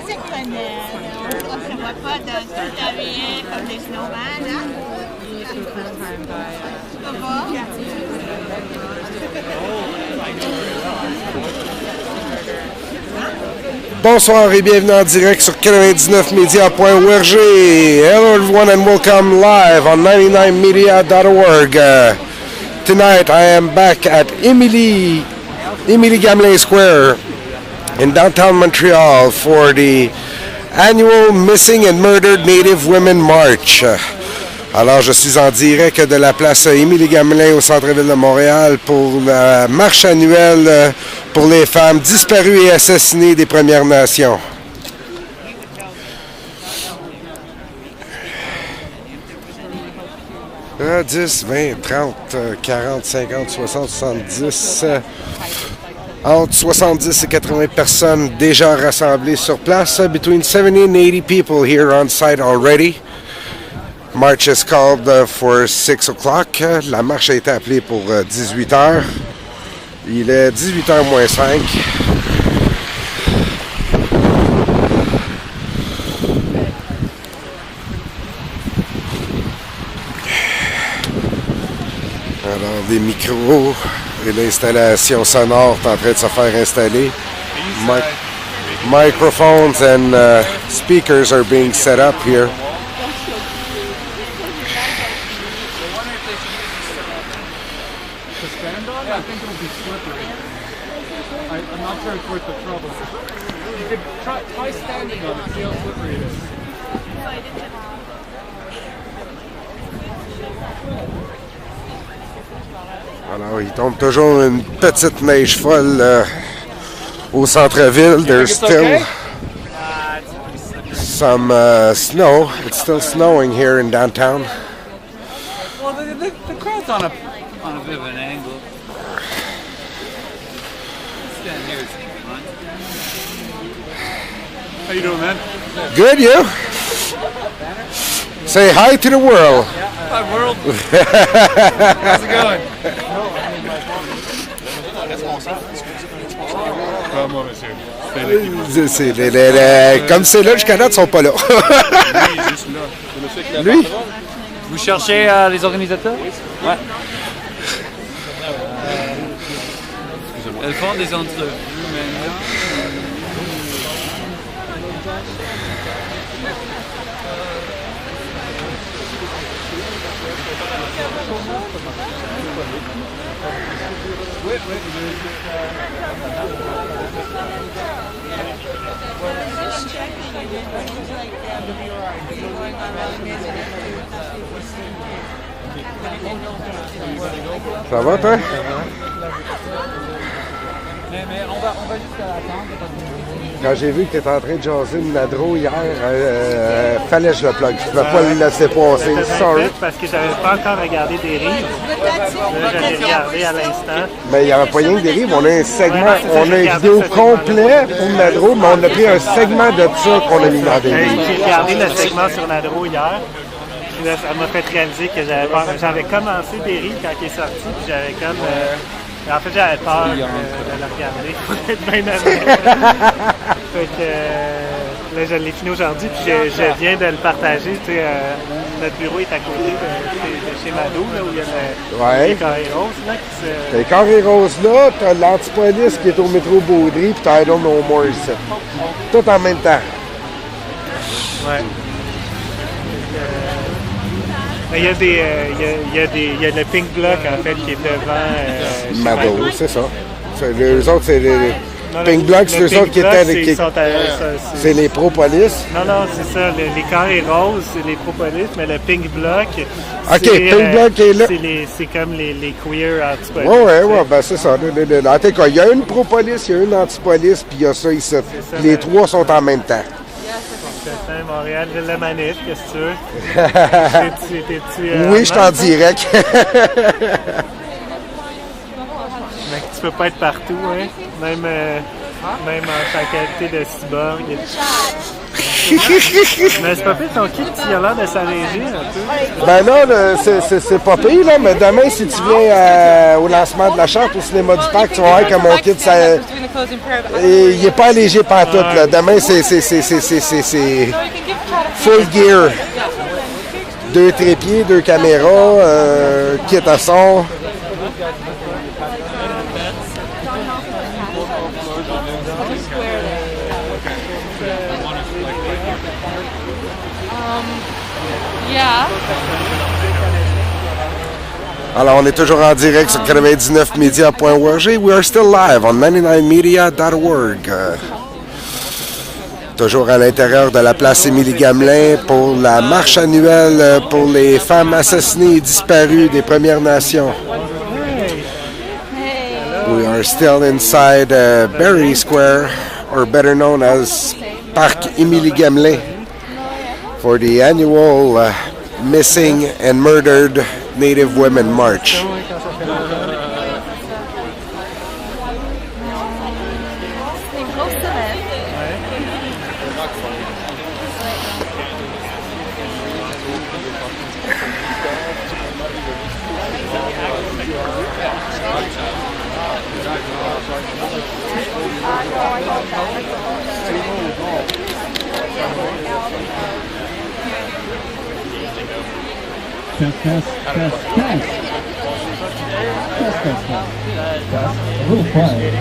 C'est qu'on ne voit pas de tout habillé comme des snowman, hein? Bonsoir et bienvenue en direct sur 99media.org. Hello everyone and welcome live on 99media.org. Tonight I am back at Émilie-Gamelin Square in downtown Montreal for the annual Missing and Murdered Native Women March. Alors, je suis en direct de la place Émilie-Gamelin au centre-ville de Montréal pour la marche annuelle pour les femmes disparues et assassinées des Premières Nations. « 10, 20, 30, 40, 50, 60, 70... entre 70 et 80 personnes déjà rassemblées sur place. Between 70 and 80 people here on site already. March is called for 6 o'clock. La marche a été appelée pour 18 heures. Il est 18h moins 5. Alors, des micros et l'installation sonore est en train de se faire installer. Microphones and speakers are being set up here. I'm not sure it's worth the trouble. You could try standing on it, see how slippery it is. Alors, il tombe toujours une petite neige folle au centre-ville. There's still some snow. It's still snowing here in downtown. Well, the crowd's on a bit of an angle. Stand here. How you doing, man? Good, you? Say hi to the world. Hi, world. How's it going? Comme c'est là jusqu'à date, ils sont pas là. Lui? Vous cherchez les organisateurs? Ouais. Elles font des entrevues maintenant. Ça va, toi? Mais on va juste attendre. Quand j'ai vu que tu étais en train de jaser une nadro hier, fallait que je le plug. Je ne pouvais pas le laisser passer. Sorry. Parce que je n'avais pas encore regardé des rives. Là, je l'ai regardé à l'instant. Mais il n'y avait pas rien que des rives. On a un segment, on a une vidéo complète pour Nadro, mais on a pris un segment de ça qu'on a mis dans des rives. J'ai regardé le segment sur Nadro hier. Puis là, ça m'a fait réaliser que j'avais commencé des rives quand il est sorti. Puis j'avais comme... en fait, j'avais peur de le regarder pour être bien honnête. Fait que là, je l'ai fini aujourd'hui, puis je viens de le partager. Tu sais, notre bureau est à côté de chez Mado, là, où il y a les carrés roses. Là, Les carrés roses là, t'as l'antipolice qui est au métro Baudry, puis t'as I Don't Know More ici. Tout en même temps. Ouais. Il y a le Pink Block, en fait, qui est devant... Mado, c'est ça. Les autres, c'est les... Pink Block, c'est eux autres qui étaient... C'est les pro-police. Non, c'est ça. Les carrés roses, c'est les pro-police, mais le Pink Block... OK, Pink Block est là. C'est comme les queer anti-police. Ouais, ben c'est ça. En tout cas, il y a une pro-police, il y a une anti-police, puis il y a ça ici. Les trois sont en même temps. Montréal, Ville de Manif, qu'est-ce que tu veux? Oui, je suis en direct. Mais tu peux pas être partout, hein? Même en ta qualité de cyborg. Mais c'est pas pire, ton kit, il a l'air de s'alléger un peu. Ben là, c'est pas pire, là, mais demain, si tu viens au lancement de la charte au cinéma du parc, tu vas voir que mon kit, il est pas allégé pantoute, là. Demain, c'est full gear. 2 trépieds, 2 caméras, kit à son. Alors, on est toujours en direct sur 99media.org. We are still live on 99media.org. Toujours à l'intérieur de la place Émilie-Gamelin pour la marche annuelle pour les femmes assassinées et disparues des Premières Nations. We are still inside Berri Square, or better known as Parc Émilie-Gamelin, for the annual Missing and Murdered Native Women March. Test. A little quiet.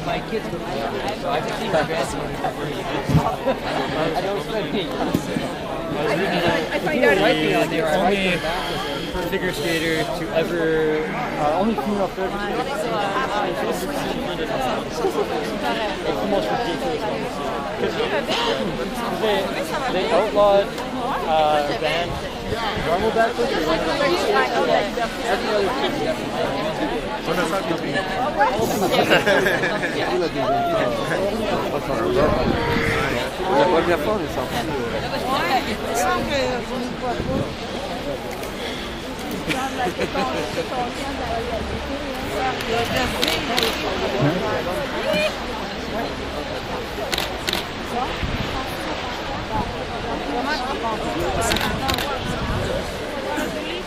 My kids were so I have to keep my dressing. I find out they were only figure skater to ever only female figure skater. It's the most ridiculous one. They outlawed banned normal backflips. Every other kid La première fois, on est sorti.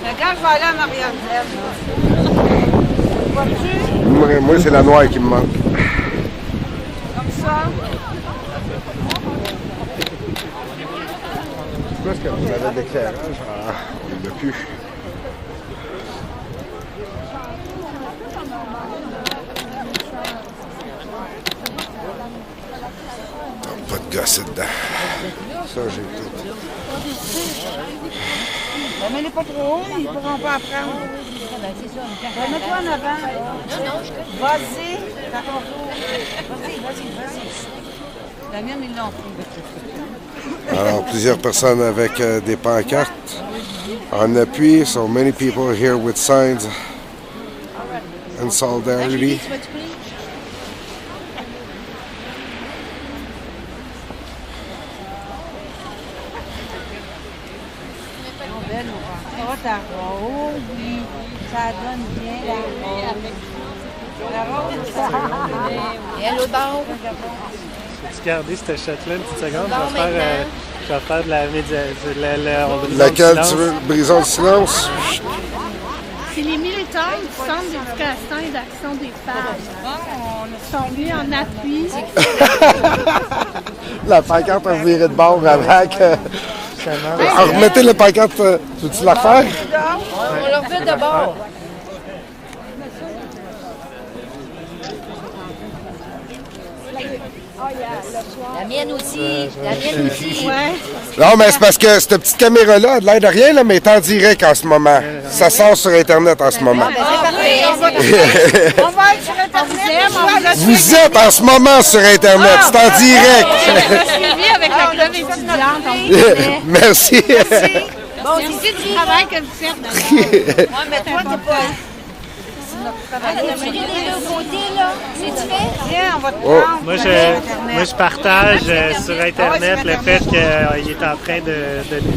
Regarde, je vais aller en arrière d'elle. Moi, c'est la noire qui me manque. Comme ça. Pourquoi est-ce que vous avez d'éclairage? Ah, on l'a plus. Pas de gosse dedans. Ça, j'ai tout. Mais elle n'est pas trop haut, ils ne pourront pas apprendre. Mets-toi en avant. Vas-y, t'as ton tour. Vas-y. La mienne, ils l'ont pris. Alors, plusieurs personnes avec des pancartes en appui. So many people here with signs and solidarity. Ta rose, oui, ça donne bien la rose. La rose, ça. Et elle au bord. Peux-tu garder cette shot-là une petite seconde? Je vais faire de la médiation. Laquelle tu veux? Brisons le silence. C'est les militaires du Centre d'éducation et d'action des femmes. Ils sont venus en appui. La pancarte a viré de bord avant que... Alors, remettez la pancarte. Veux-tu la refaire? On leur fait d'abord. La mienne aussi. La mienne aussi. Ouais. Non, mais c'est parce que cette petite caméra-là a de l'air de rien, là, mais elle est en direct en ce moment. Ça sort sur Internet en ce moment. On va être sur Internet. Vous êtes en ce moment sur Internet. C'est en direct. On a suivi avec la club étudiante. Merci. Bon, c'est du travail que vous faites. Moi, mais toi, t'es pas... Allez, des deux côtés, là. C'est-tu fait? Viens, on va te prendre. Moi, Moi, je partage sur Internet le fait qu'il est en train de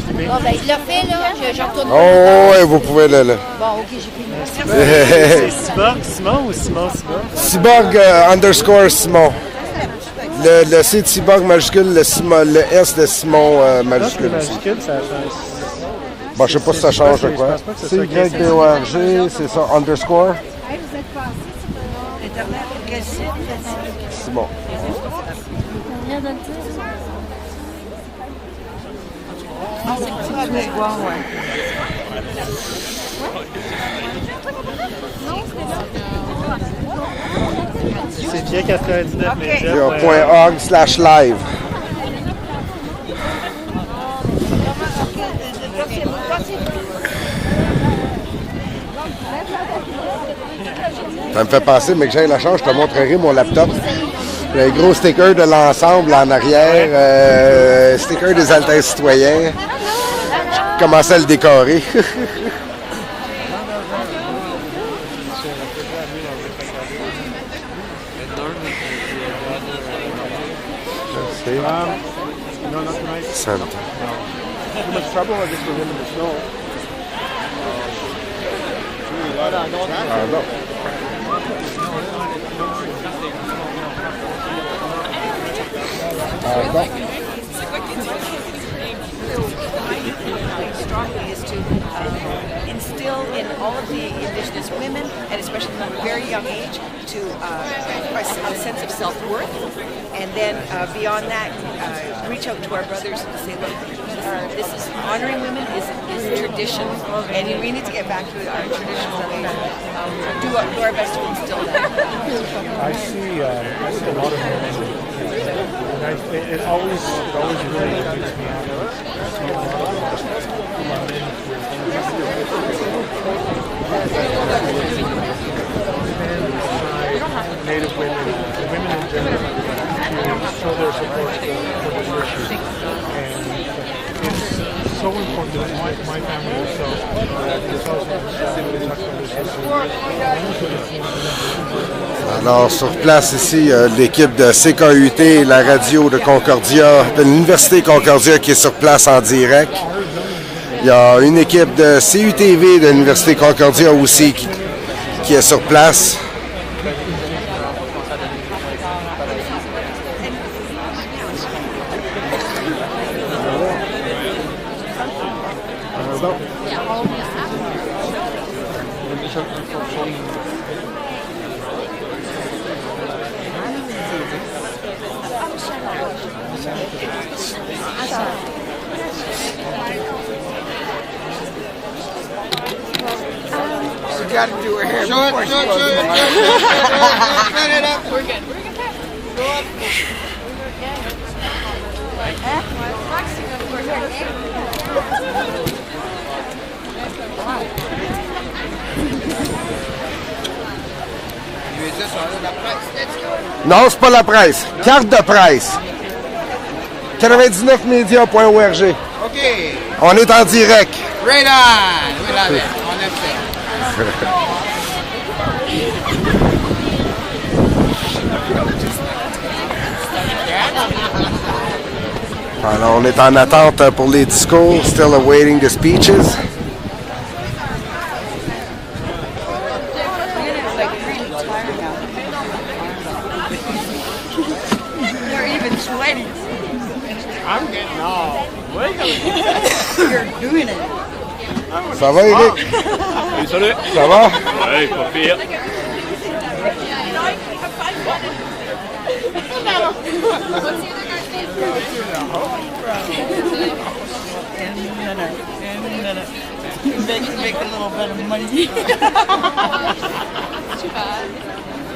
filmer. Bon, ben, il l'a fait, là. Je retourne. Oh, ouais, vous pouvez le. Bon, OK, j'ai pris le C'est Cyborg Simon ou Simon Cyborg? Cyborg underscore Simon. Le C de Cyborg majuscule, le S de Simon majuscule. Majuscule, ça change. Bon, je sais pas si ça change de quoi. C'est YBORG, c'est ça, underscore. Hey, vous êtes passé sur Internet, quel site? Simon. rien de dire. C'est bien 99 médias. .org/live. Ça me fait penser, mais que j'ai la chance, je te montrerai mon laptop. Il y a un gros sticker de l'ensemble en arrière, sticker des Altesses citoyens. Je commençais à le décorer. No, not tonight. Santa. Too much trouble, I guess, for him in the snow. Pardon. Pardon. Strongly is to instill in all of the Indigenous women, and especially from a very young age, to a sense of self-worth, and then beyond that, reach out to our brothers and say, look, this is honoring women is tradition, and we need to get back to our traditions and do our best to instill that. I see a lot of women, and it always really freaks me out. Native women in general, to show their support for this issue. And it's so important that my family ourselves, it's also touch on this issue. Alors, sur place ici, l'équipe de CKUT, la radio de Concordia, de l'Université Concordia qui est sur place en direct. Il y a une équipe de CUTV de l'Université Concordia aussi qui est sur place. Got to do her hair before she goes in the mic. Shut it up. We're good. Go up. Non, c'est pas la presse. Carte de presse. 99media.org. OK. On est en direct. Right on. We love it. On aime ça. Alors, on est en attente pour les discours. Still awaiting the speeches. You're even sweating. I'm getting all. You're doing it. Ça va, Eric? Salut! Ça va? Ouais, pas pire. Then you make a little bit of money. Too bad.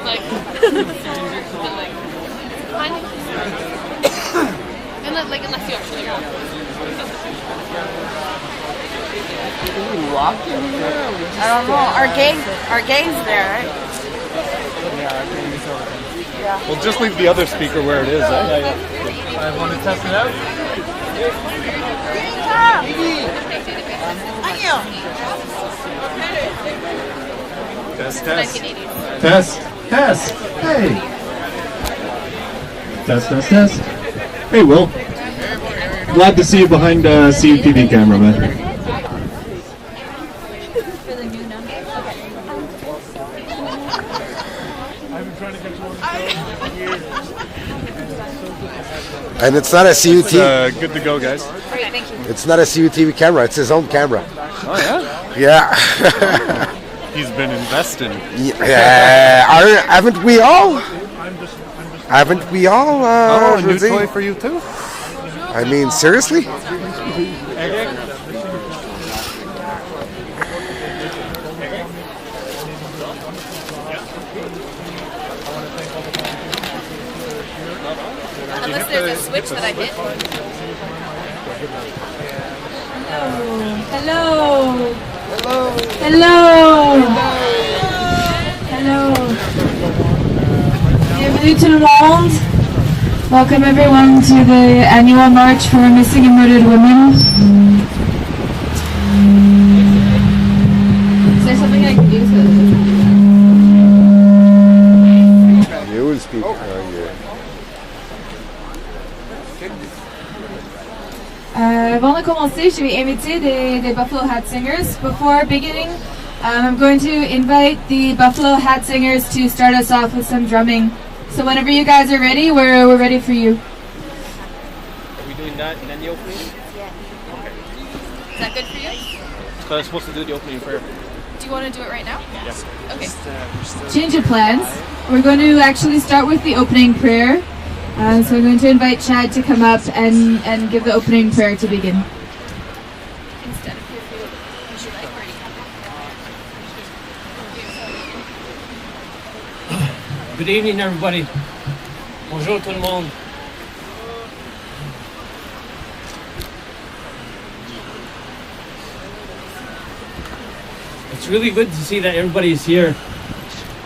Like, and then, like, unless you actually go. I don't know. Our gang's there, right? We'll just leave the other speaker where it is. I want to test it out. Test. Test. Test. Hey. Test. Hey, Will. Glad to see you behind the CUTV camera, man. And it's not a CUT. Good to go, guys. Great, thank you. It's not a CUTV camera. It's his own camera. Oh, yeah? Yeah. He's been investing. Yeah. Haven't we all? Haven't we all? Oh, a new toy for you too? I mean, seriously? Unless there's a switch that I hit. Hello. Bienvenue tout le monde. Welcome everyone to the annual march for missing and murdered women. Is there something I can do to You will speak. Avant de commencer, je vais inviter des Buffalo Hat Singers. Before beginning, I'm going to invite the Buffalo Hat Singers to start us off with some drumming. So whenever you guys are ready, we're ready for you. Are we doing that and then the opening? Yeah. Okay. Is that good for you? So I'm supposed to do the opening prayer. Do you want to do it right now? Yes. Okay. Change of plans. We're going to actually start with the opening prayer. So I'm going to invite Chad to come up and give the opening prayer to begin. Instead of your food, you should like already have it. Good evening, everybody. Bonjour tout le monde. It's really good to see that everybody's here.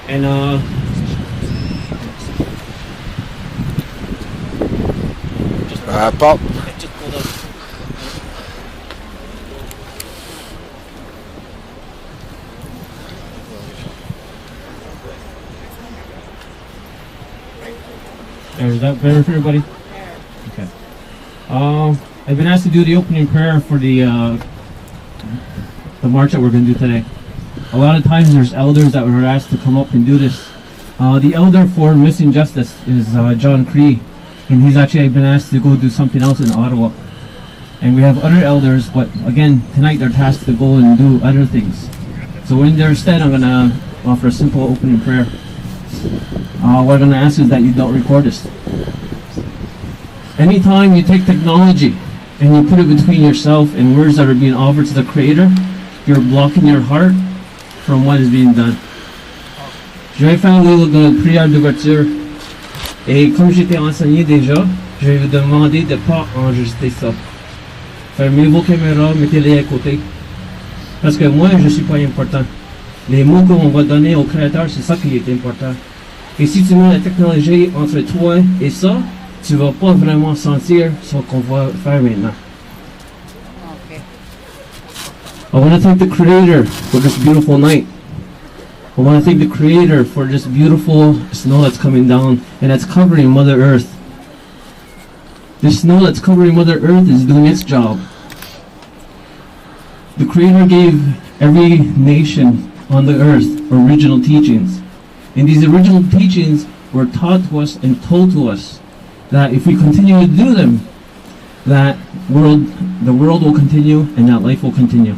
And Pop. just pulled up. Is that better for everybody? Okay. I've been asked to do the opening prayer for the march that we're going to do today. A lot of times there's elders that were asked to come up and do this. The elder for Missing Justice is John Cree, and he's actually been asked to go do something else in Ottawa. And we have other elders, but again, tonight they're tasked to go and do other things. So in their stead, I'm going to offer a simple opening prayer. What I'm going to ask is that you don't record this. Anytime you take technology and you put it between yourself and words that are being offered to the Creator, you're blocking your heart from what is being done. Je vais faire une prière d'ouverture. Et comme je t'ai enseigné déjà, je vais vous demander de ne pas enregistrer ça. Fermez vos caméras, mettez-les à côté. Parce que moi, je ne suis pas important. Les mots qu'on va donner au Créateur, c'est ça qui est important. Et si tu mets la technologie entre toi et ça, tu ne vas pas vraiment sentir ce qu'on va faire maintenant. Okay. I want to thank the Creator for this beautiful night. I want to thank the Creator for this beautiful snow that's coming down and that's covering Mother Earth. This snow that's covering Mother Earth is doing its job. The Creator gave every nation on the earth original teachings. And these original teachings were taught to us and told to us that if we continue to do them, that the world will continue and that life will continue.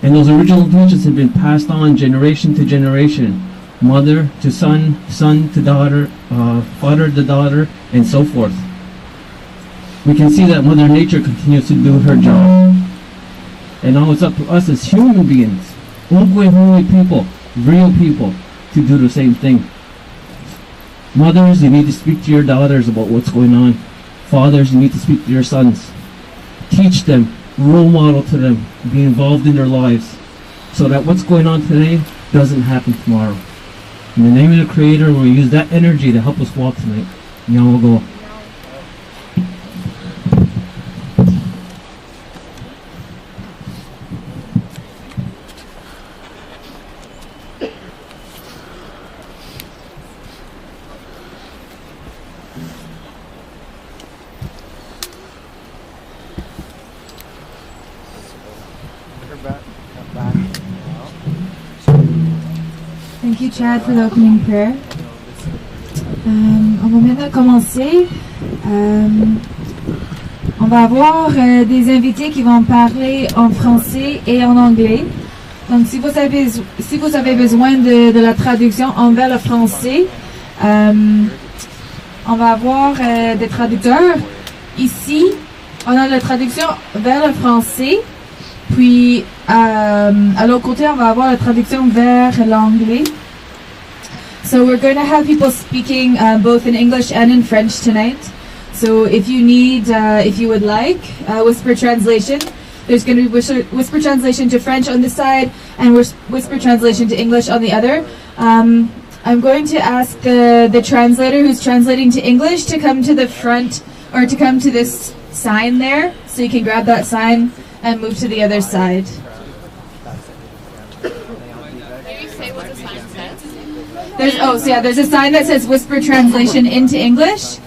And those original teachings have been passed on generation to generation, mother to son, son to daughter, father to daughter, and so forth. We can see that Mother Nature continues to do her job. And now it's up to us as human beings, holy people, real people, to do the same thing. Mothers, you need to speak to your daughters about what's going on. Fathers, you need to speak to your sons. Teach them, role model to them, be involved in their lives, so that what's going on today doesn't happen tomorrow. In the name of the Creator, we'll use that energy to help us walk tonight. Now we'll go. you, Chad, for the opening prayer. On va maintenant commencer. On va avoir des invités qui vont parler en français et en anglais. Donc, si vous avez besoin de la traduction envers le français, on va avoir des traducteurs. Ici, on a la traduction vers le français. Puis, à l'autre côté, on va avoir la traduction vers l'anglais. So we're going to have people speaking both in English and in French tonight. So if you need, if you would like, whisper translation, there's going to be whisper translation to French on this side and whisper translation to English on the other. I'm going to ask the translator who's translating to English to come to the front, or to come to this sign there, so you can grab that sign and move to the other side. Maybe say what the sign says. There's a sign that says whisper translation into English.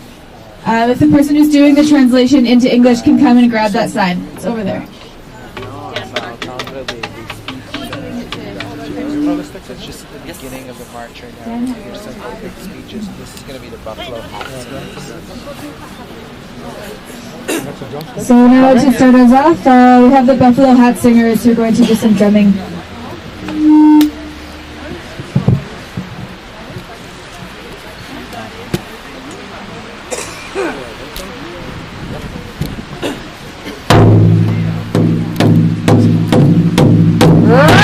If the person who's doing the translation into English can come and grab that sign. It's over there. It's just at the beginning of the march right now. Here's some big speeches. This is going to be the Buffalo Hat Singers. So now to start us off, we have the Buffalo Hat Singers who are going to do some drumming. Hey!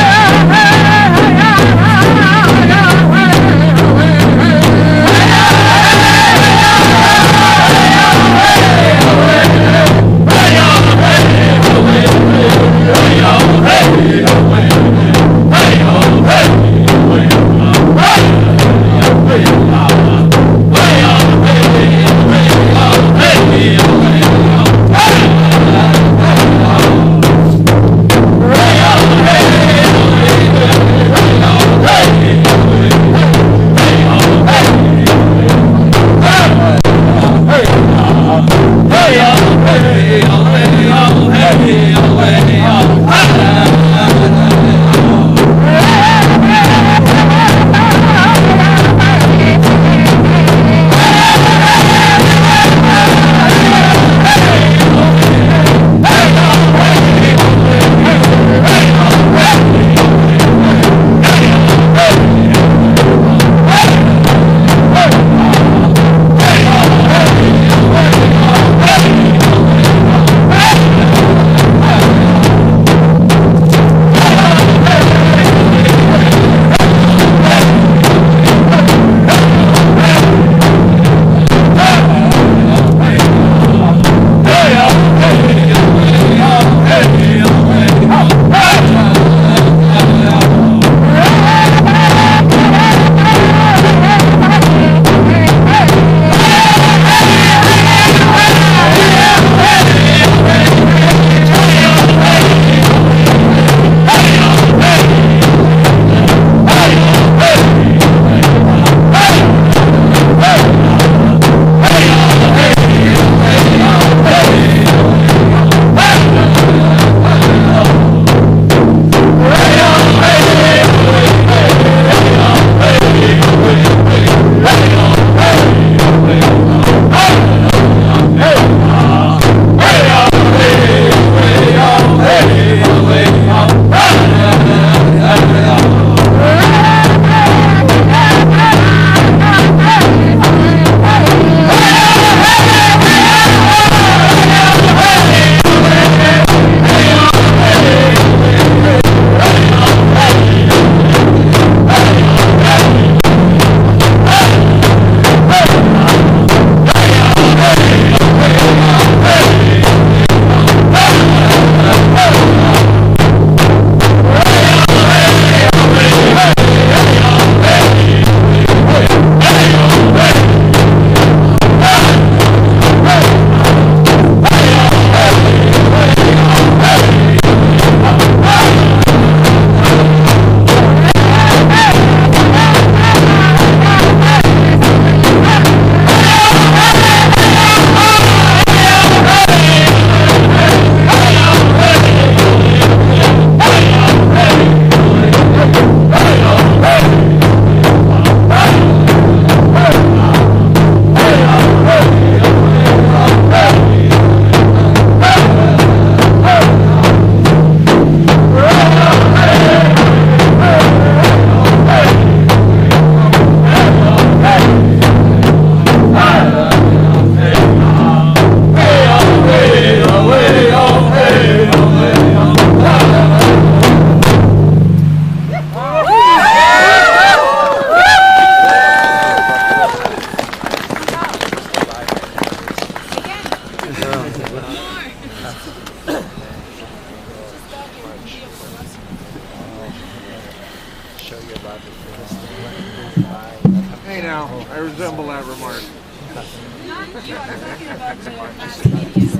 I resemble that remark.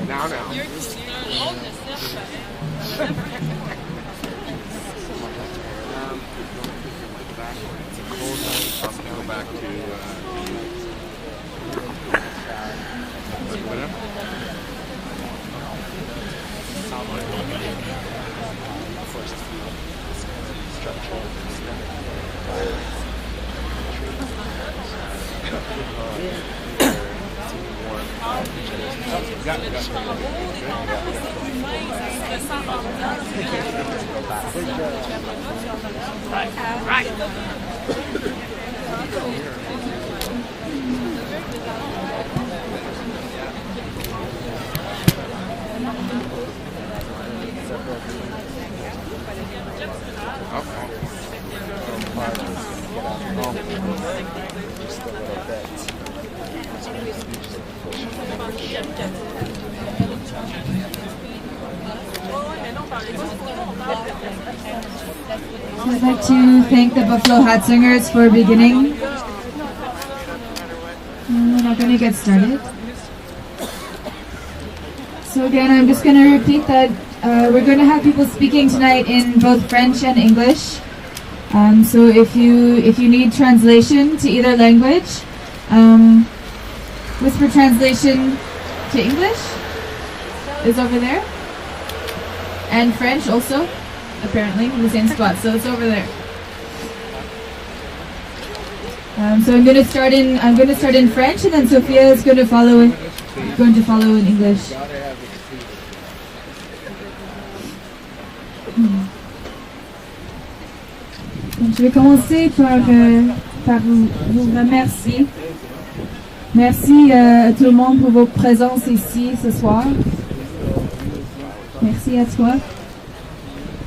Now. Go back to whatever. Right. I'd like to thank the Buffalo Hat Singers for beginning. We're not going to get started. So again, I'm just going to repeat that we're going to have people speaking tonight in both French and English. So if you need translation to either language, whisper translation to English is over there, and French also. Apparently, in the same spot, so it's over there. So I'm going to start in French, and then Sophia is going to follow in English. Donc, je vais commencer par vous remercier. Merci à tout le monde pour votre présence ici ce soir. Merci à toi.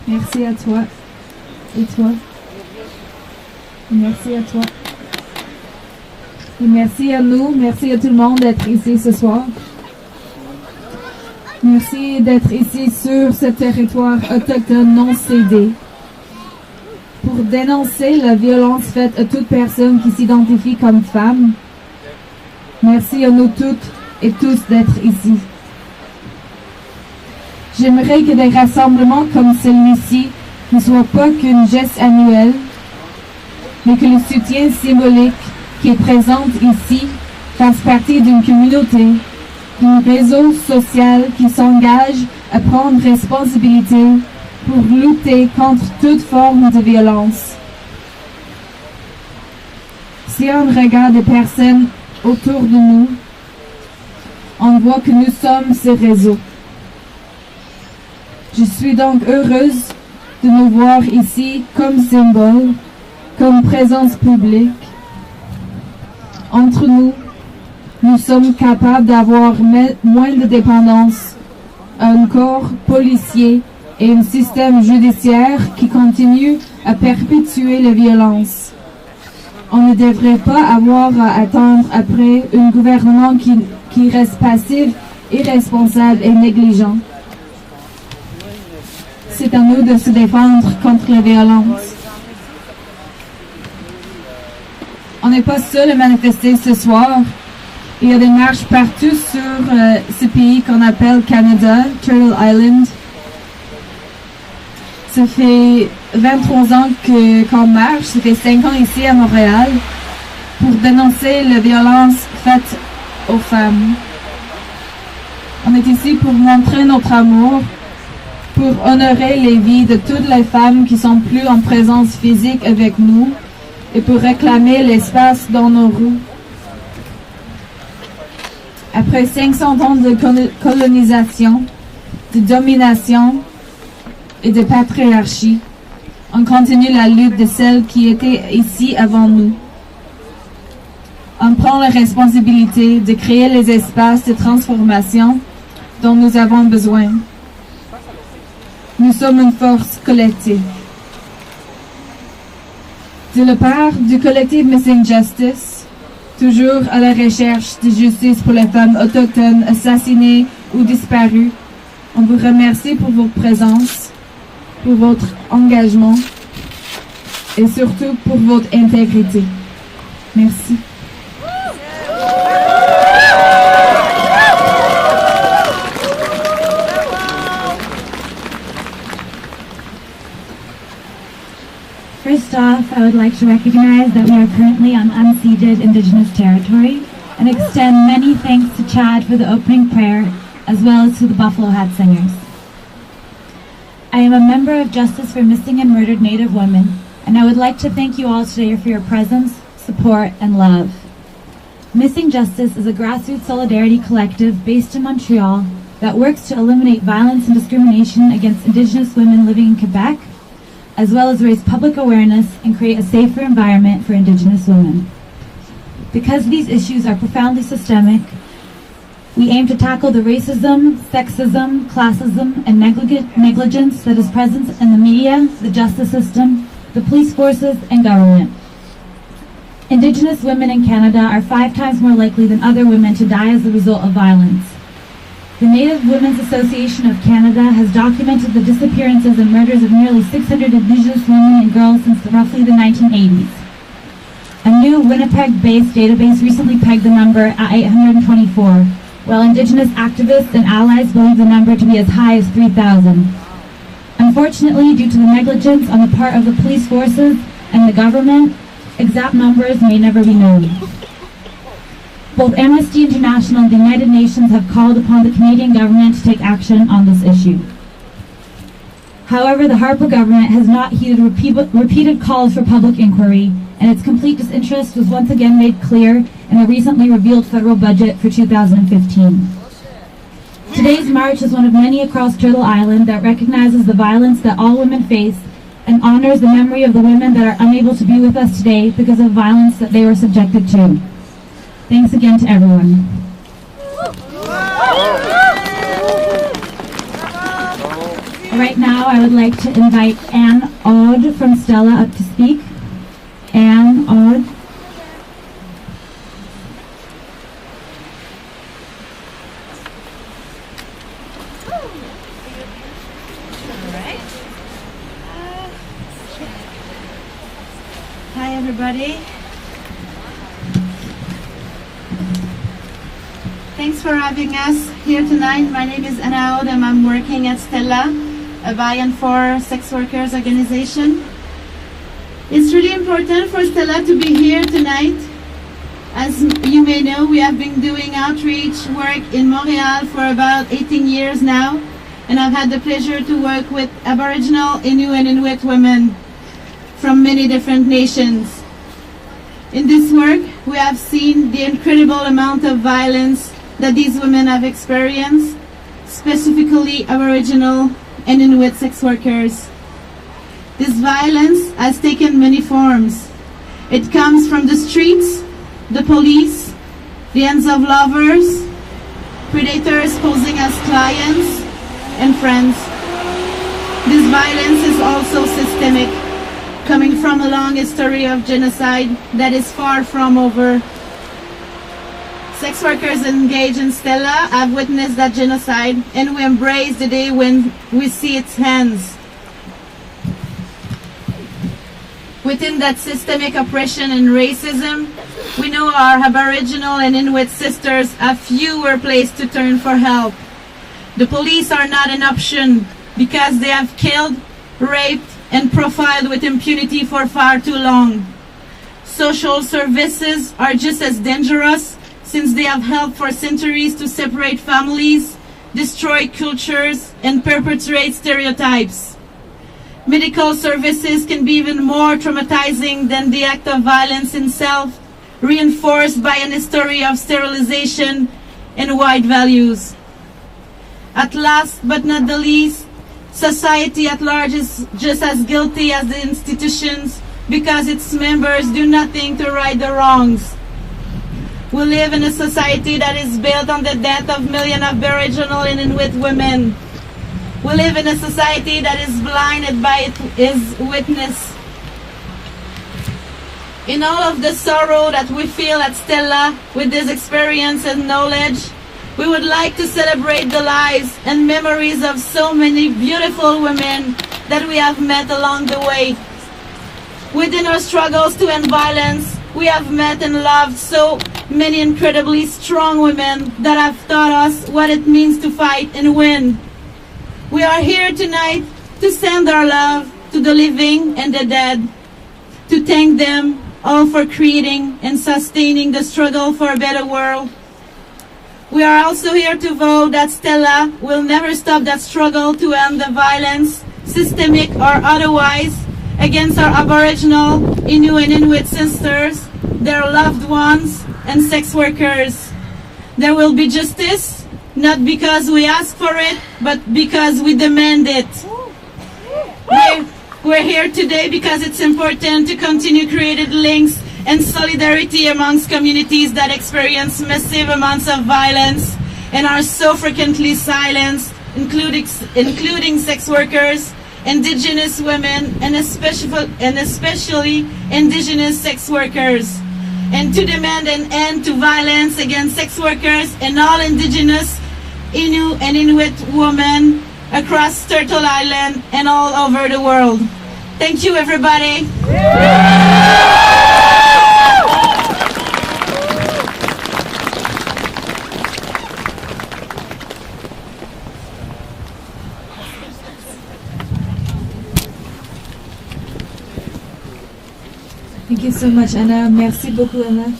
Merci à toi. Et toi. Merci à toi. Et merci à nous. Merci à tout le monde d'être ici ce soir. Merci d'être ici sur ce territoire autochtone non cédé pour dénoncer la violence faite à toute personne qui s'identifie comme femme. Merci à nous toutes et tous d'être ici. J'aimerais que des rassemblements comme celui-ci ne soient pas qu'une geste annuelle, mais que le soutien symbolique qui est présent ici fasse partie d'une communauté, d'un réseau social qui s'engage à prendre responsabilité pour lutter contre toute forme de violence. Si on regarde les personnes autour de nous, on voit que nous sommes ce réseau. Je suis donc heureuse de nous voir ici comme symbole, comme présence publique. Entre nous, nous sommes capables d'avoir moins de dépendance, un corps policier et un système judiciaire qui continue à perpétuer la violence. On ne devrait pas avoir à attendre après un gouvernement qui reste passif, irresponsable et négligent. C'est à nous de se défendre contre la violence. On n'est pas seul à manifester ce soir. Il y a des marches partout sur ce pays qu'on appelle Canada, Turtle Island. Ça fait 23 ans qu'on marche, ça fait 5 ans ici à Montréal, pour dénoncer la violence faite aux femmes. On est ici pour montrer notre amour, pour honorer les vies de toutes les femmes qui sont plus en présence physique avec nous et pour réclamer l'espace dans nos rues. Après 500 ans de colonisation, de domination et de patriarchie, on continue la lutte de celles qui étaient ici avant nous. On prend la responsabilité de créer les espaces de transformation dont nous avons besoin. Nous sommes une force collective. De la part du collectif Missing Justice, toujours à la recherche de justice pour les femmes autochtones assassinées ou disparues, on vous remercie pour votre présence, pour votre engagement et surtout pour votre intégrité. Merci. would like to recognize that we are currently on unceded Indigenous territory and extend many thanks to Chad for the opening prayer, as well as to the Buffalo Hat Singers. I am a member of Justice for Missing and Murdered Native Women, and I would like to thank you all today for your presence, support, and love. Missing Justice is a grassroots solidarity collective based in Montreal that works to eliminate violence and discrimination against Indigenous women living in Quebec, as well as raise public awareness and create a safer environment for Indigenous women. Because these issues are profoundly systemic, we aim to tackle the racism, sexism, classism, and negligence that is present in the media, the justice system, the police forces, and government. Indigenous women in Canada are 5 times more likely than other women to die as a result of violence. The Native Women's Association of Canada has documented the disappearances and murders of nearly 600 Indigenous women and girls since roughly the 1980s. A new Winnipeg-based database recently pegged the number at 824, while Indigenous activists and allies believe the number to be as high as 3,000. Unfortunately, due to the negligence on the part of the police forces and the government, exact numbers may never be known. Both Amnesty International and the United Nations have called upon the Canadian government to take action on this issue. However, the Harper government has not heeded repeated calls for public inquiry, and its complete disinterest was once again made clear in the recently revealed federal budget for 2015. Today's march is one of many across Turtle Island that recognizes the violence that all women face and honors the memory of the women that are unable to be with us today because of violence that they were subjected to. Thanks again to everyone. Right now, I would like to invite Anne Aude from Stella up to speak. Anne Aude. Hi, everybody. Thanks for having us here tonight. My name is Anna Aude and I'm working at Stella, a by and for sex workers organization. It's really important for Stella to be here tonight. As you may know, we have been doing outreach work in Montreal for about 18 years now, and I've had the pleasure to work with Aboriginal, Innu, and Inuit women from many different nations. In this work, we have seen the incredible amount of violence that these women have experienced, specifically Aboriginal and Inuit sex workers. This violence has taken many forms. It comes from the streets, the police, the hands of lovers, predators posing as clients, and friends. This violence is also systemic, coming from a long history of genocide that is far from over. Sex workers engaged in Stella have witnessed that genocide, and we embrace the day when we see its hands. Within that systemic oppression and racism, we know our Aboriginal and Inuit sisters have fewer places to turn for help. The police are not an option because they have killed, raped, and profiled with impunity for far too long. Social services are just as dangerous since they have helped for centuries to separate families, destroy cultures, and perpetuate stereotypes. Medical services can be even more traumatizing than the act of violence itself, reinforced by an history of sterilization and white values. At last but not the least, society at large is just as guilty as the institutions because its members do nothing to right the wrongs. We live in a society that is built on the death of millions of Aboriginal and Inuit women. We live in a society that is blinded by its witness. In all of the sorrow that we feel at Stella with this experience and knowledge, we would like to celebrate the lives and memories of so many beautiful women that we have met along the way. Within our struggles to end violence, we have met and loved so many incredibly strong women that have taught us what it means to fight and win. We are here tonight to send our love to the living and the dead. to thank them all for creating and sustaining the struggle for a better world. We are also here to vote that Stella will never stop that struggle to end the violence, systemic or otherwise, against our Aboriginal, Innu and Inuit sisters, their loved ones, and sex workers. There will be justice, not because we ask for it, but because we demand it. We're here today because it's important to continue creating links and solidarity amongst communities that experience massive amounts of violence and are so frequently silenced, including sex workers, Indigenous women, and especially Indigenous sex workers, and to demand an end to violence against sex workers and all Indigenous, Innu and Inuit women across Turtle Island and all over the world. Thank you, everybody. Thank you so much, Anna. Merci beaucoup, Anna.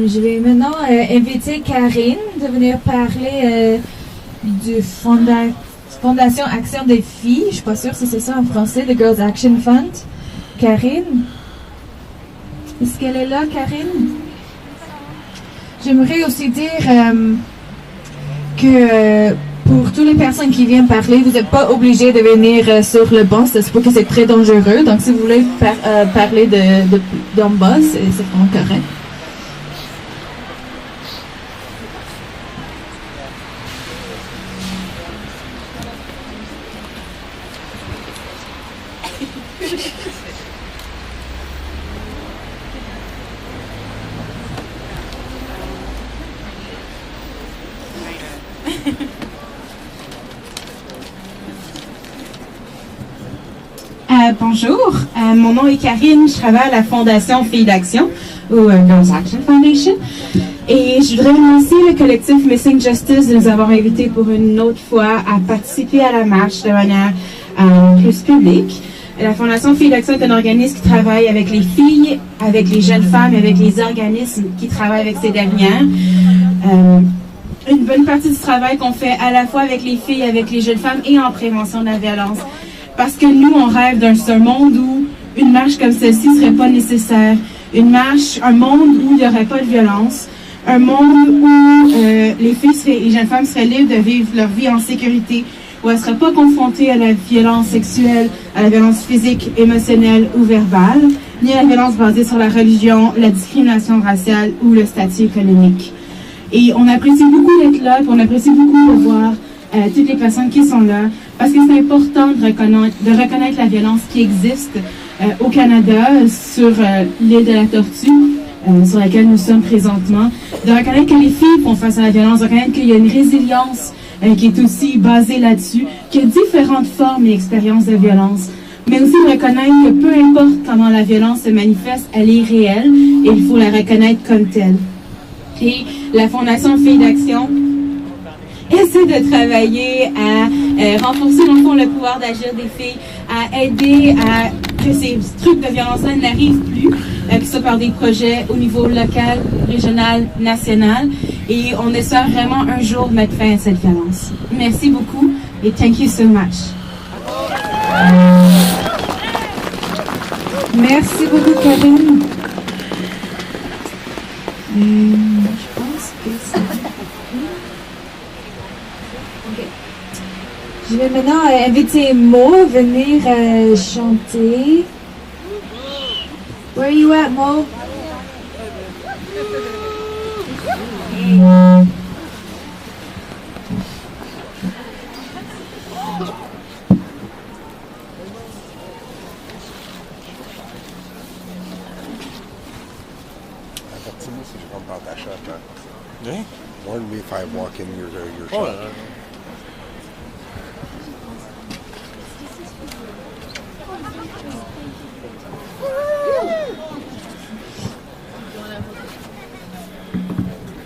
Je vais maintenant inviter Karine de venir parler du Fondation Action des filles. Je ne suis pas sûre si c'est ça en français, The Girls Action Fund. Karine? Est-ce qu'elle est là, Karine? J'aimerais aussi dire que pour toutes les personnes qui viennent parler, vous n'êtes pas obligés de venir sur le banc, c'est pour que c'est très dangereux. Donc, si vous voulez parler d'en bas, c'est vraiment correct. Bonjour, mon nom est Karine, je travaille à la Fondation Filles d'Action, ou Girls Action Foundation, et je voudrais remercier le collectif Missing Justice de nous avoir invités pour une autre fois à participer à la marche de manière plus publique. La Fondation Filles d'Action est un organisme qui travaille avec les filles, avec les jeunes femmes, avec les organismes qui travaillent avec ces dernières. Une bonne partie du travail qu'on fait à la fois avec les filles, avec les jeunes femmes et en prévention de la violence. Parce que nous, on rêve d'un monde où une marche comme celle-ci ne serait pas nécessaire. Une marche, un monde où il n'y aurait pas de violence. Un monde où les filles et les jeunes femmes seraient libres de vivre leur vie en sécurité. Où elles ne seraient pas confrontées à la violence sexuelle, à la violence physique, émotionnelle ou verbale, ni à la violence basée sur la religion, la discrimination raciale ou le statut économique. Et on apprécie beaucoup d'être là, puis on apprécie beaucoup de voir toutes les personnes qui sont là, parce que c'est important de reconnaître la violence qui existe au Canada, sur l'île de la Tortue, sur laquelle nous sommes présentement, de reconnaître que les filles font face à la violence, de reconnaître qu'il y a une résilience qui est aussi basée là-dessus, qu'il y a différentes formes et expériences de violence, mais aussi de reconnaître que peu importe comment la violence se manifeste, elle est réelle et il faut la reconnaître comme telle. Et la Fondation Filles d'Action essaie de travailler à renforcer dans le fond le pouvoir d'agir des filles, à aider à que ces trucs de violence-là n'arrivent plus, que ce soit par des projets au niveau local, régional, national, et on espère vraiment un jour mettre fin à cette violence. Merci beaucoup et thank you so much. Merci beaucoup, Karine. Je pense que c'est... Okay. Je vais maintenant inviter Mo à venir chanter. Where are you at, Mo? Avertis-moi si je rentre dans ta shot. Hein? Warn me if I walk in your shot.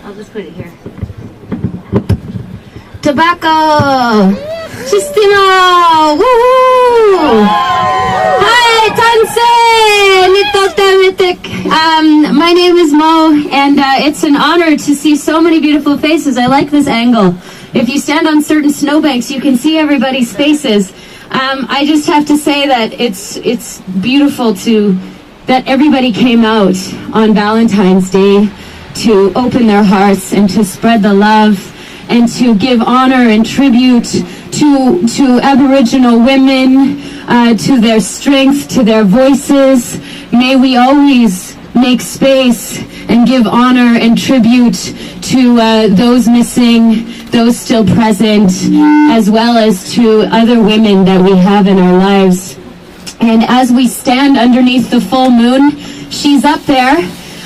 I'll just put it here. Tobacco! Sistino! Woohoo! Hi, My name is Mo, and it's an honor to see so many beautiful faces. I like this angle. If you stand on certain snowbanks, you can see everybody's faces. I just have to say that it's beautiful that everybody came out on Valentine's Day to open their hearts and to spread the love and to give honor and tribute to Aboriginal women, to their strength, to their voices. May we always make space and give honor and tribute to those missing, those still present, as well as to other women that we have in our lives. And as we stand underneath the full moon, she's up there.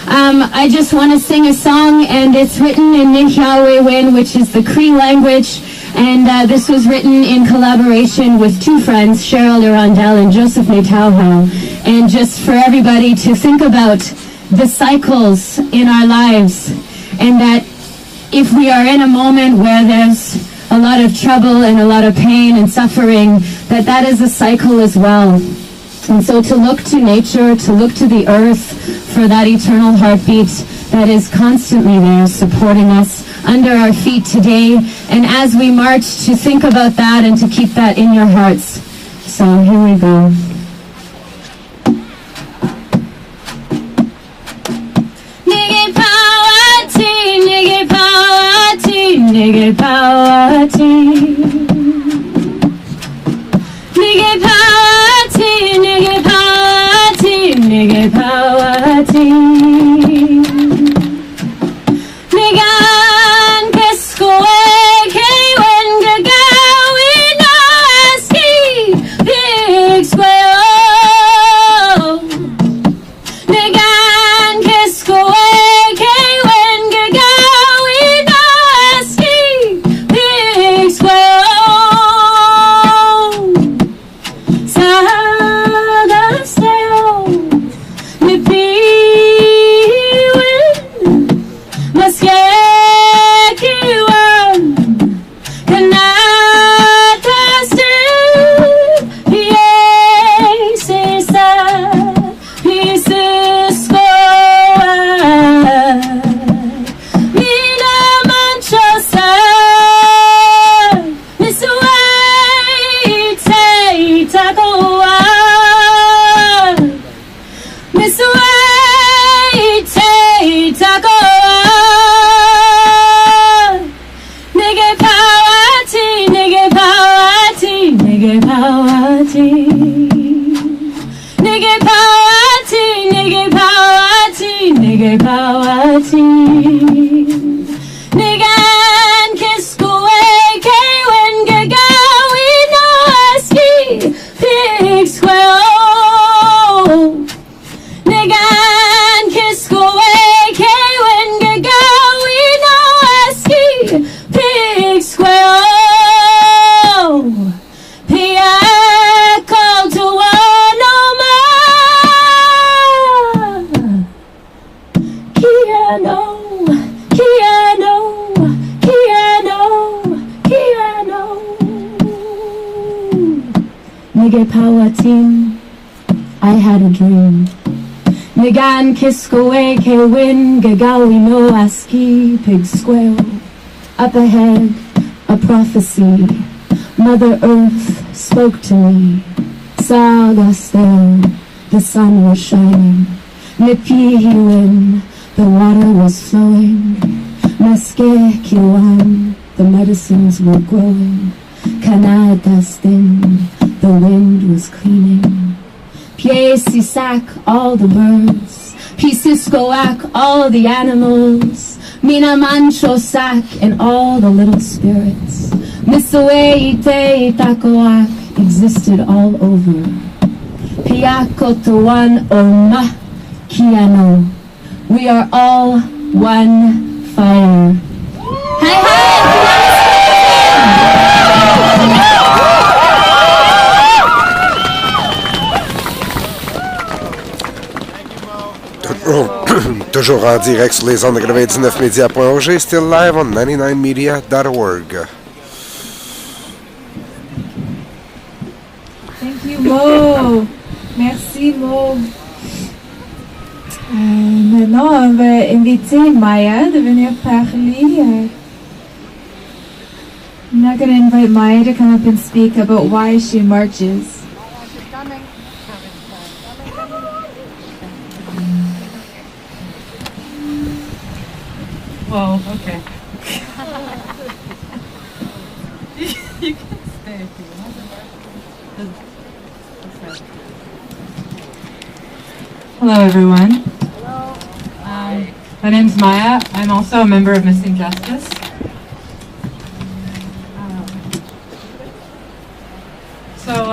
I just want to sing a song, and it's written in Nihiawewin, which is the Cree language. And this was written in collaboration with two friends, Cheryl Lurandel and Joseph Netauhau. And just for everybody to think about the cycles in our lives, and that if we are in a moment where there's a lot of trouble and a lot of pain and suffering, that is a cycle as well. And so to look to nature, to look to the earth for that eternal heartbeat that is constantly there supporting us under our feet today. And as we march, to think about that and to keep that in your hearts. So here we go. Nigga power team, nigga power team, nigga power team. Nigga power team, nigga power team, nigga power team. Nigga kesko eke when gaga we no aski big square. Nigga kesko eke when gaga we no aski big square. I had a dream. Nigan kiskoe ke win gagawi no aski pig square. Up ahead, a prophecy. Mother Earth spoke to me. Sagastel, the sun was shining. Nipihiwin, the water was flowing. Maske kiwan, the medicines were growing. Kanadastin, the wind was cleaning. Piesisak, all the birds. Pisiskoak, all the animals. Minamanchosak, and all the little spirits. Misoeite itakoak existed all over. Piakotuan oma kiano. We are all one fire. Hi, hi! Toujours en direct sur les ondes de 99media.org, still live on 99media.org. Thank you, Mo. Merci petits mots. Maintenant, on va inviter Maya de venir parler. I'm not going to invite Maya to come up and speak about why she marches. Well, okay. You can stay if you want. Hello, everyone. Hello. My name's Maya. I'm also a member of Missing Justice.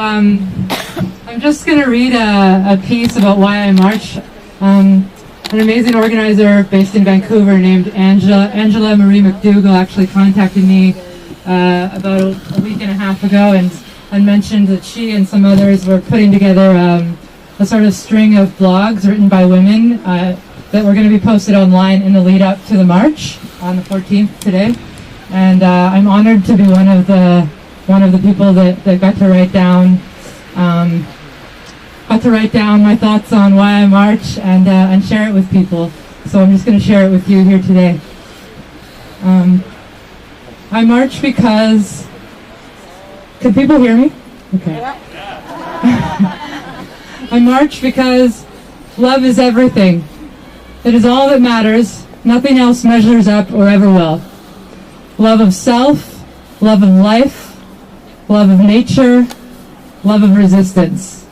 I'm just going to read a piece about why I march. An amazing organizer based in Vancouver named Angela Marie McDougall actually contacted me about a week and a half ago and mentioned that she and some others were putting together a sort of string of blogs written by women that were going to be posted online in the lead up to the march on the 14th today. And I'm honored to be one of the people that got to write down my thoughts on why I march and share it with people. So I'm just going to share it with you here today. I march because... Can people hear me? Okay. I march because love is everything. It is all that matters. Nothing else measures up or ever will. Love of self, love of life, love of nature, love of resistance.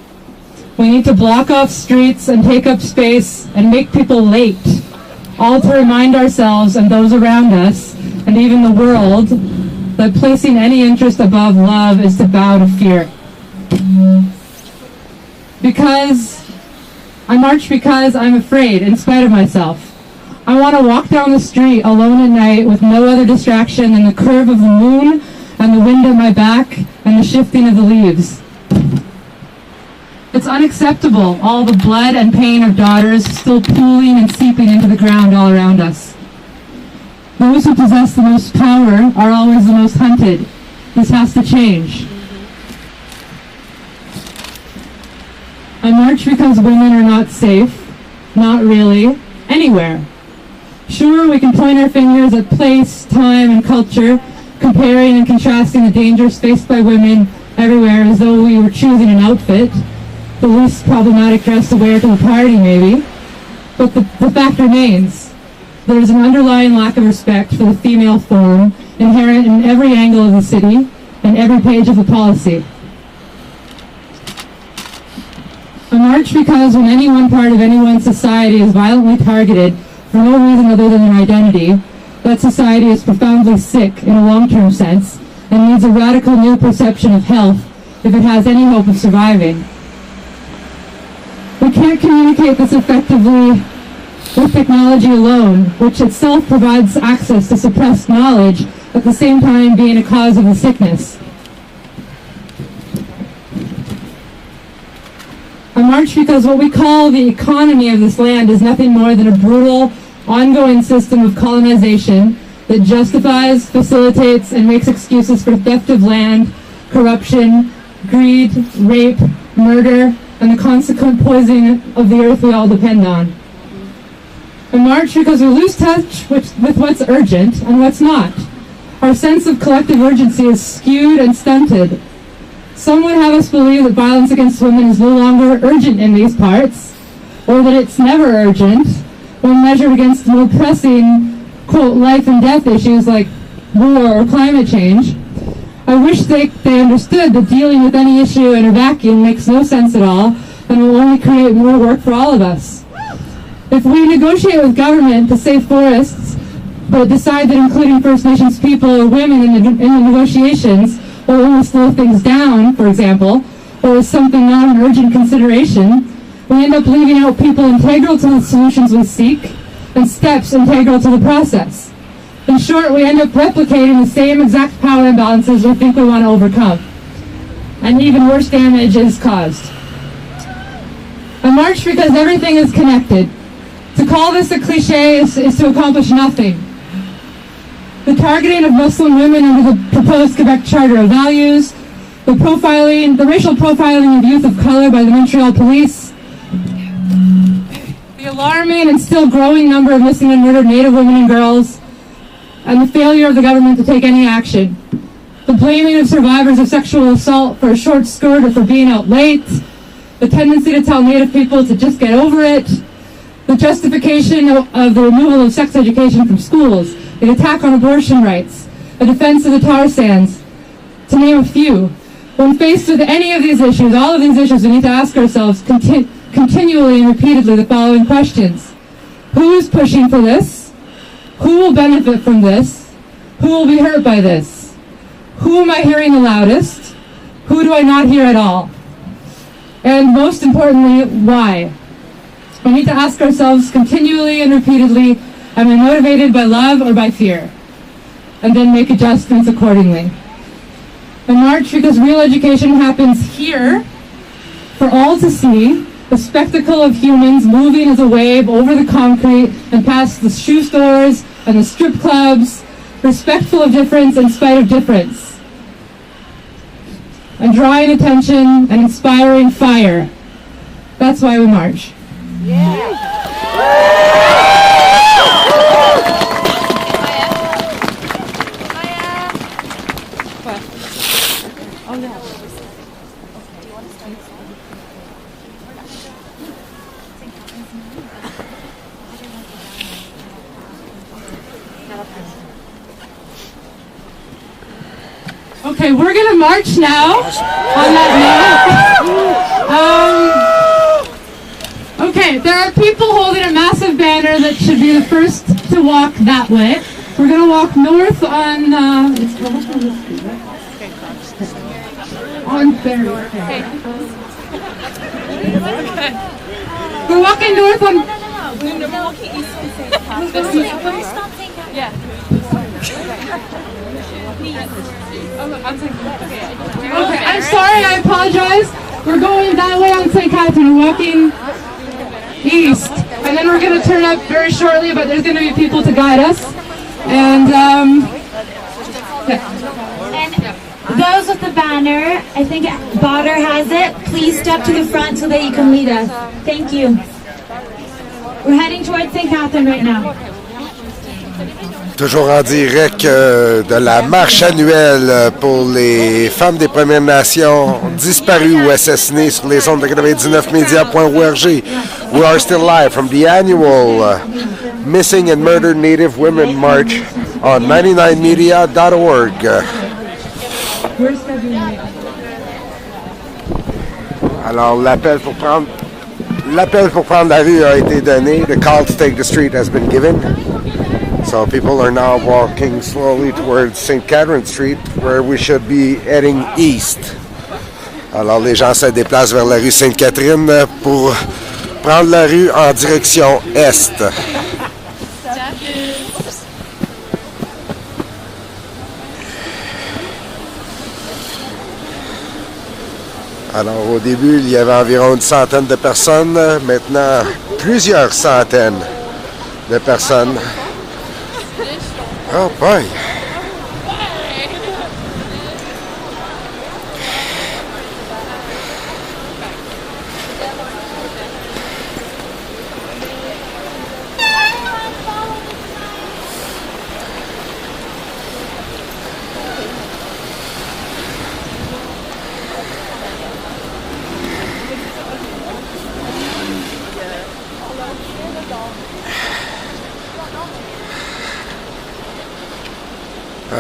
We need to block off streets and take up space and make people late, all to remind ourselves and those around us, and even the world, that placing any interest above love is to bow to fear. I march because I'm afraid, in spite of myself. I want to walk down the street alone at night with no other distraction than the curve of the moon and the wind at my back and the shifting of the leaves. It's unacceptable, all the blood and pain of daughters still pooling and seeping into the ground all around us. Those who possess the most power are always the most hunted. This has to change. I march because women are not safe. Not really. Anywhere. Sure, we can point our fingers at place, time, and culture, comparing and contrasting the dangers faced by women everywhere as though we were choosing an outfit, the least problematic dress to wear to the party, maybe. But the fact remains. There is an underlying lack of respect for the female form inherent in every angle of the city and every page of the policy. I march because when any one part of anyone's society is violently targeted for no reason other than their identity, that society is profoundly sick in a long-term sense and needs a radical new perception of health if it has any hope of surviving. We can't communicate this effectively with technology alone, which itself provides access to suppressed knowledge, at the same time being a cause of the sickness. I march because what we call the economy of this land is nothing more than a brutal, ongoing system of colonization that justifies, facilitates, and makes excuses for theft of land, corruption, greed, rape, murder, and the consequent poisoning of the earth we all depend on. I march because we lose touch with what's urgent and what's not. Our sense of collective urgency is skewed and stunted. Some would have us believe that violence against women is no longer urgent in these parts, or that it's never urgent when measured against the more pressing, quote, life and death issues like war or climate change. I wish they understood that dealing with any issue in a vacuum makes no sense at all and will only create more work for all of us. If we negotiate with government to save forests, but decide that including First Nations people or women in the negotiations will only slow things down, for example, or is something not an urgent consideration, we end up leaving out people integral to the solutions we seek and steps integral to the process. In short, we end up replicating the same exact power imbalances we think we want to overcome. And even worse damage is caused. I march because everything is connected. To call this a cliche is to accomplish nothing. The targeting of Muslim women under the proposed Quebec Charter of Values, the racial profiling of youth of color by the Montreal Police, the alarming and still growing number of missing and murdered Native women and girls, and the failure of the government to take any action. The blaming of survivors of sexual assault for a short skirt or for being out late, the tendency to tell Native people to just get over it, the justification of the removal of sex education from schools, the attack on abortion rights, the defense of the tar sands, to name a few. When faced with any of these issues, all of these issues, we need to ask ourselves continually and repeatedly the following questions. Who is pushing for this? Who will benefit from this? Who will be hurt by this? Who am I hearing the loudest? Who do I not hear at all? And most importantly, why? We need to ask ourselves continually and repeatedly, am I motivated by love or by fear? And then make adjustments accordingly. I march because real education happens here for all to see, the spectacle of humans moving as a wave over the concrete and past the shoe stores and the strip clubs, respectful of difference in spite of difference. And drawing attention and inspiring fire. That's why we march. Okay, we're gonna march now on that note. Okay, there are people holding a massive banner that should be the first to walk that way. We're gonna walk north on Berri. Okay. We're walking north on. No, we're walking east to Sainte-Catherine. Yeah. Okay, I'm sorry, I apologize. We're going that way on St. Catherine. We're walking east. And then we're going to turn up very shortly, but there's going to be people to guide us. And, And those with the banner, I think Botter has it. Please step to the front so that you can lead us. Thank you. We're heading towards St. Catherine right now. Toujours en direct de la marche annuelle pour les femmes des Premières Nations disparues ou assassinées sur les ondes de 99media.org. We are still live from the annual Missing and Murdered Native Women March on 99media.org. Alors, l'appel pour prendre la rue a été donné. The call to take the street has been given. So people are now walking slowly towards St. Catherine Street, where we should be heading east. Alors les gens se déplacent vers la rue Sainte-Catherine pour prendre la rue en direction est. Alors au début, il y avait environ une centaine de personnes. Maintenant, plusieurs centaines de personnes. Oh boy.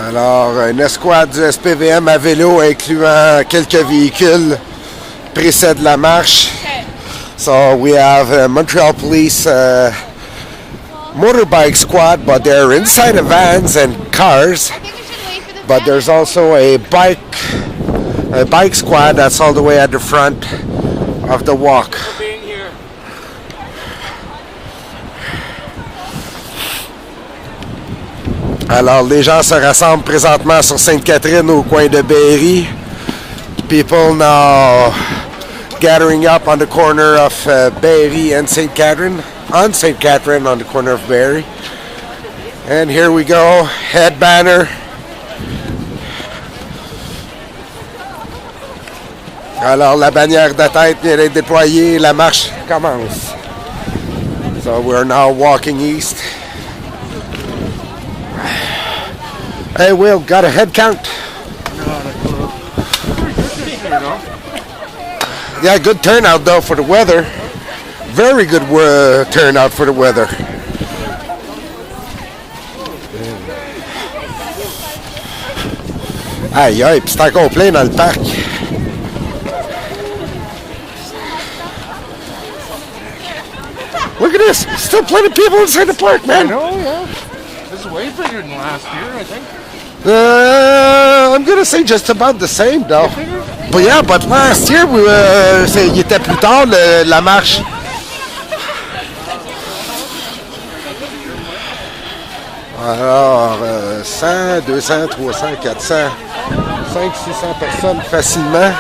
Alors, une escouade du SPVM à vélo incluant quelques véhicules précède la marche. So we have Montreal Police motorbike squad, but they're inside of vans and cars. But there's also a bike squad that's all the way at the front of the walk. Alors, les gens se rassemblent présentement sur Sainte-Catherine au coin de Berri. People now gathering up on the corner of Berri and St. Catherine. On St. Catherine on the corner of Berri. And here we go, head banner. Alors, la bannière de tête vient d'être déployée. La marche commence. So we're now walking east. Hey, Will, got a head count? Yeah, good turnout though for the weather. Very good turnout for the weather. Aïe aïe, pis c'est encore plein dans le parc. Look at this! Still plenty of people inside the park, man! I know, yeah. This is way bigger than last year, I think. I'm gonna say just about the same, though. But yeah, but last year, il était plus tard, la marche. Alors, 100, 200, 300, 400, 500, 600 personnes facilement.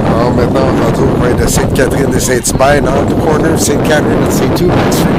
Alors maintenant, on rentre au coin de Sainte-Catherine et Saint-Hubert, dans the corner of Sainte-Catherine and Saint-Hubert Street.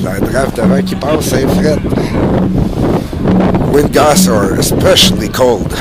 La draft d'avant qui passe, c'est fret. Wind gusts are especially cold.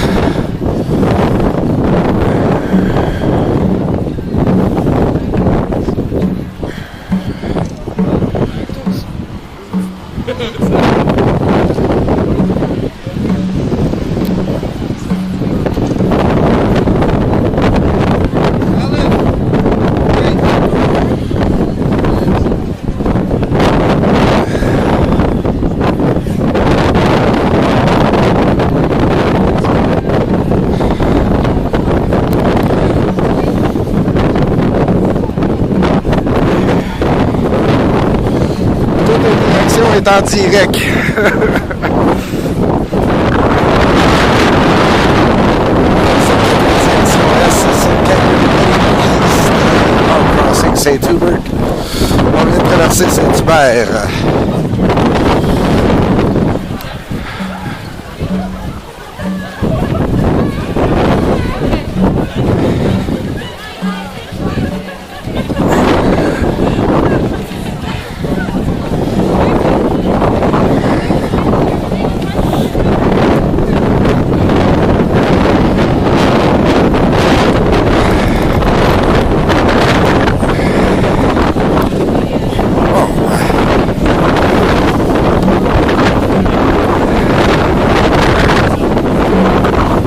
Est en direct. Crossing Saint-Hubert. On vient de traverser Saint-Hubert.